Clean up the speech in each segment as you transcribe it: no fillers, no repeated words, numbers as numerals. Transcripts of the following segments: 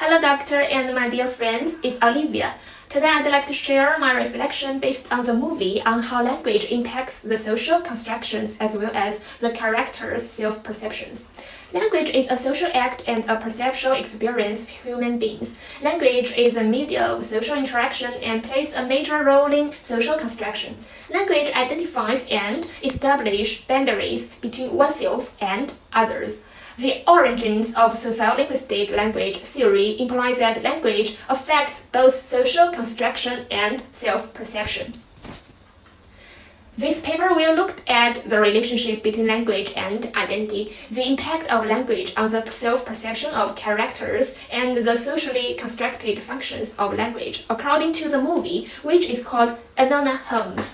Hello doctor and my dear friends, it's Olivia. Today I'd like to share my reflection based on the movie on how language impacts the social constructions as well as the characters' self-perceptions. Language is a social act and a perceptual experience of human beings. Language is a media of social interaction and plays a major role in social construction. Language identifies and establishes boundaries between oneself and others. The origins of sociolinguistic language theory implies that language affects both social construction and self-perception. This paper will look at the relationship between language and identity, the impact of language on the self-perception of characters, and the socially constructed functions of language, according to the movie, which is called Enola Holmes.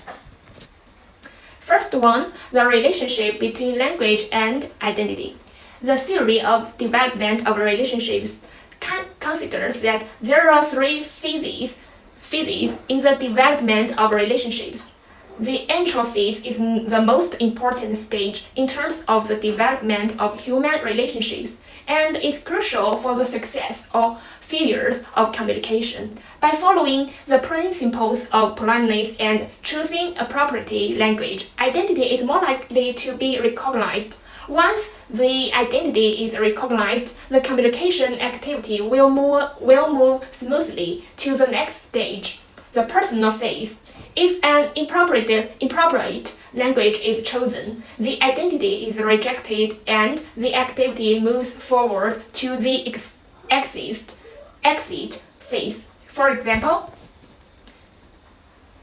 First one, the relationship between language and identity. The theory of development of relationships considers that there are three phases in the development of relationships. The intro phase is the most important stage in terms of the development of human relationships and is crucial for the success or failures of communication. By following the principles of politeness and choosing appropriate language, identity is more likely to be recognized. Once the identity is recognized, the communication activity will move smoothly to the next stage, the personal phase. If an inappropriate language is chosen, the identity is rejected and the activity moves forward to the exit phase. For example,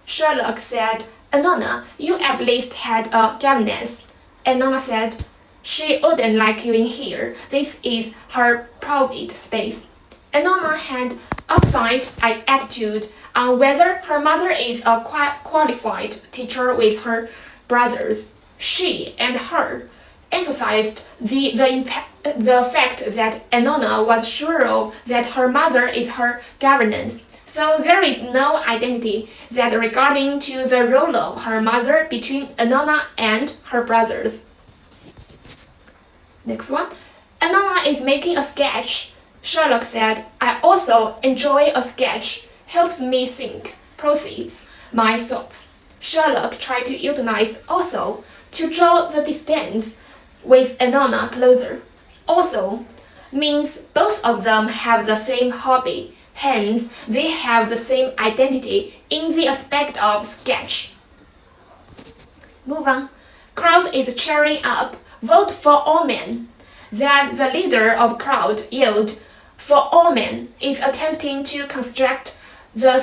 Sherlock said, "Enola, you at least had a governess." Enola said, "She wouldn't like you in here. This is her private space." Enola had opposite attitude on whether her mother is a qualified teacher with her brothers. She and her emphasized the fact that Enola was sure of that her mother is her governess. So there is no identity that regarding to the role of her mother between Enola and her brothers. Next one. Enola is making a sketch. Sherlock said, "I also enjoy a sketch. Helps me think, process my thoughts." Sherlock tried to utilize also to draw the distance with Enola closer. Also means both of them have the same hobby, hence they have the same identity in the aspect of sketch. Move on. Crowd is cheering up, "Vote for all men." That the leader of crowd yelled, "For all men," is attempting to construct the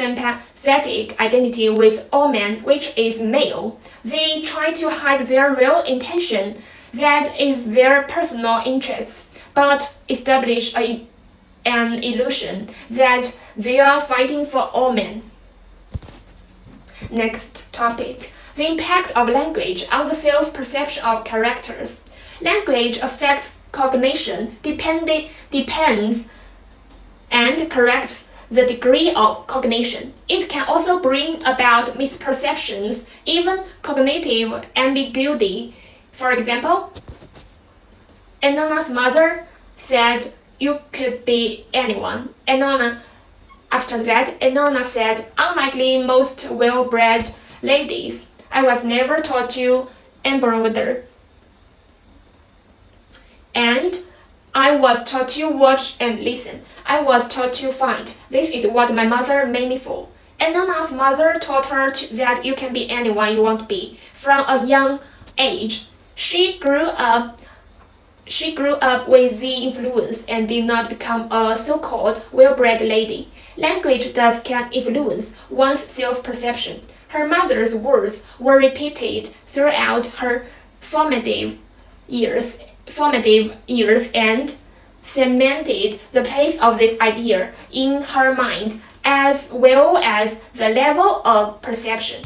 sympathetic identity with all men, which is male. They try to hide their real intention, that is their personal interests, but establish an illusion that they are fighting for all men. Next topic. The impact of language on the self-perception of characters. Language affects cognition, depends and corrects the degree of cognition. It can also bring about misperceptions, even cognitive ambiguity. For example, Enola's mother said, "You could be anyone." After that, Enola said, "Unlikely most well-bred ladies. I was never taught to embroider. And I was taught to watch and listen. I was taught to fight. This is what my mother made me for." Enola's mother taught her that you can be anyone you want to be. From a young age, she grew up with the influence and did not become a so-called well-bred lady. Language can influence one's self-perception. Her mother's words were repeated throughout her formative years and cemented the place of this idea in her mind as well as the level of perception.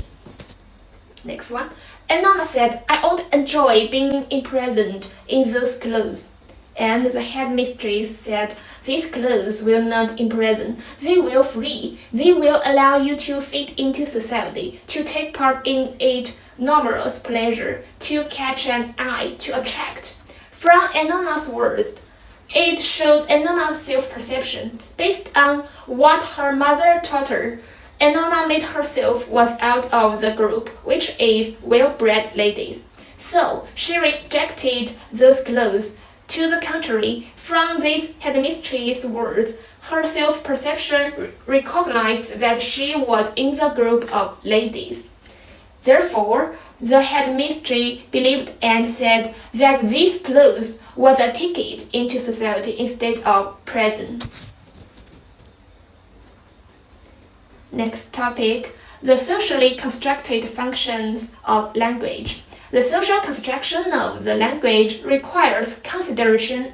Next one. Enola said, "I would enjoy being imprisoned in those clothes." And the headmistress said, "These clothes will not imprison. They will free. They will allow you to fit into society, to take part in it, numerous pleasure, to catch an eye, to attract." From Enola's words, it showed Enola's self-perception. Based on what her mother taught her, Enola made herself was out of the group, which is well-bred ladies. So she rejected those clothes. To the contrary, from this headmistress' words, her self-perception recognized that she was in the group of ladies. Therefore, the headmistress believed and said that these clothes was a ticket into society instead of prison. Next topic, the socially constructed functions of language. The social construction of the language requires consideration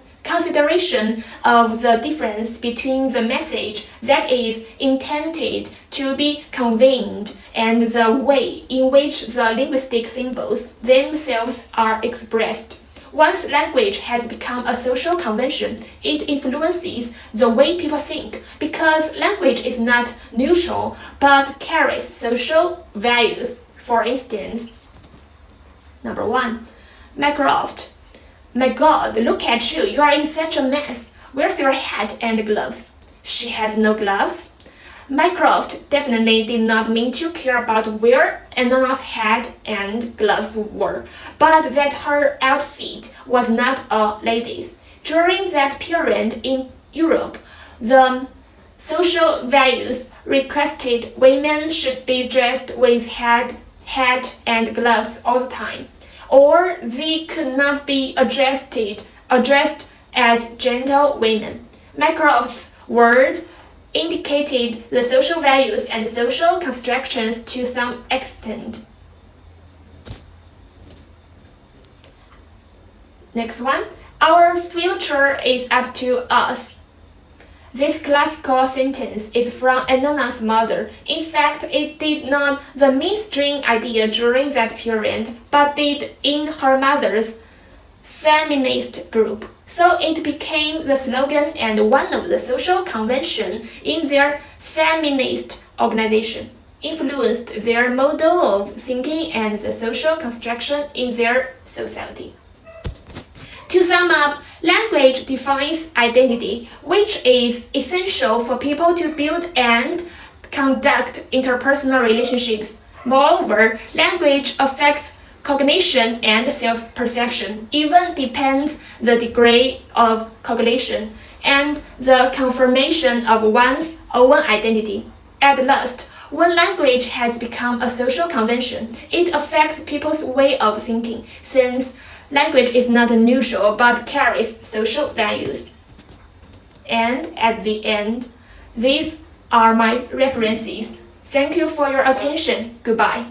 of the difference between the message that is intended to be conveyed and the way in which the linguistic symbols themselves are expressed. Once language has become a social convention, it influences the way people think because language is not neutral but carries social values. For instance, Number 1. Mycroft. My God, look at you. You are in such a mess. Where's your hat and gloves? She has no gloves. Mycroft definitely did not mean to care about where Enola's hat and gloves were, but that her outfit was not a lady's. During that period in Europe, the social values requested women should be dressed with hat and gloves all the time, or they could not be addressed as gentlewomen. Mycroft's words indicated the social values and social constructions to some extent. Next one, our future is up to us. This classical sentence is from Enola's mother. In fact, it did not the mainstream idea during that period, but did in her mother's feminist group. So it became the slogan and one of the social convention in their feminist organization, influenced their model of thinking and the social construction in their society. To sum up, language defines identity, which is essential for people to build and conduct interpersonal relationships. Moreover, language affects cognition and self-perception, even depends the degree of cognition and the confirmation of one's own identity. At last, when language has become a social convention, it affects people's way of thinking, since language is not neutral but carries social values. And at the end, these are my references. Thank you for your attention. Goodbye.